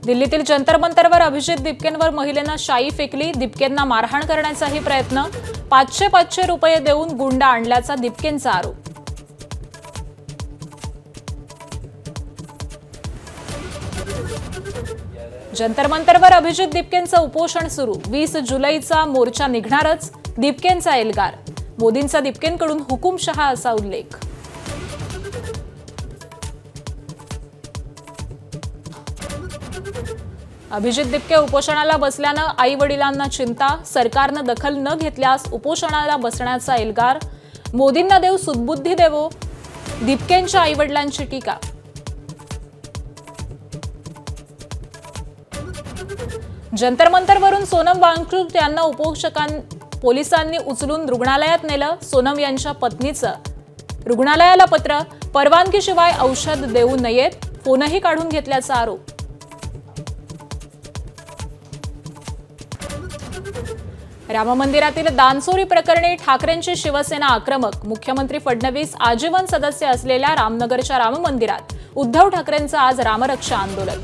दिल्लीतील जंतर मंतरवर अभिजित दिपकेंवर महिलेनं शाई फेकली, दिपकेंना मारहाण करण्याचाही प्रयत्न, 500 रुपये देऊन गुंड आणल्याचा दिपकेंचा आरोप. जंतर मंतरवर अभिजित दिपकेंचं उपोषण सुरू, 20 जुलैचा मोर्चा निघणारच, दिपकेंचा एल्गार. मोदींचा दिपकेंकडून हुकुमशहा असा उल्लेख. अभिजित दिपके उपोषणाला बसल्यानं आई वडिलांना चिंता, सरकारनं दखल न घेतल्यास उपोषणाला बसण्याचा एल्गार. मोदींना देव सुदबुद्धी देवो, दिपकेंच्या आई वडिलांची टीका. जंतर मंतरवरून सोनम वांगचुक यांना पोलिसांनी उचलून रुग्णालयात नेलं. सोनम यांच्या पत्नीचं रुग्णालयाला पत्र, परवानगीशिवाय औषध देऊ नयेत, फोनही काढून घेतल्याचा आरोप. राम मंदिरातील दानचोरी प्रकरणी ठाकरेंची शिवसेना आक्रमक, मुख्यमंत्री फडणवीस आजीवन सदस्य असलेल्या रामनगरच्या राम मंदिरात उद्धव ठाकरेंचं आज रामरक्षा आंदोलन.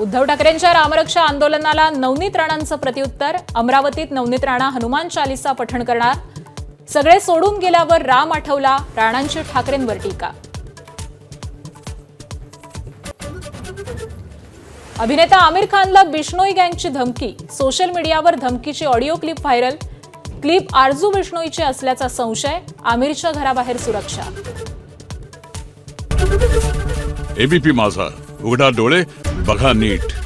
उद्धव ठाकरेंच्या रामरक्षा आंदोलनाला नवनीत राणांचं प्रत्युत्तर, अमरावतीत नवनीत राणा हनुमान चालीसा पठण करणार. सगळे सोडून गेल्यावर राम आठवला, राणांची ठाकरेंवर टीका. अभिनेता आमिर खानला बिश्नोई गँगची धमकी, सोशल मीडियावर धमकीची ऑडिओ क्लिप व्हायरल. क्लिप आरजू बिश्नोईची असल्याचा संशय, आमिरच्या घराबाहेर सुरक्षा. एबीपी माझा, उघडा डोळे बघा नीट.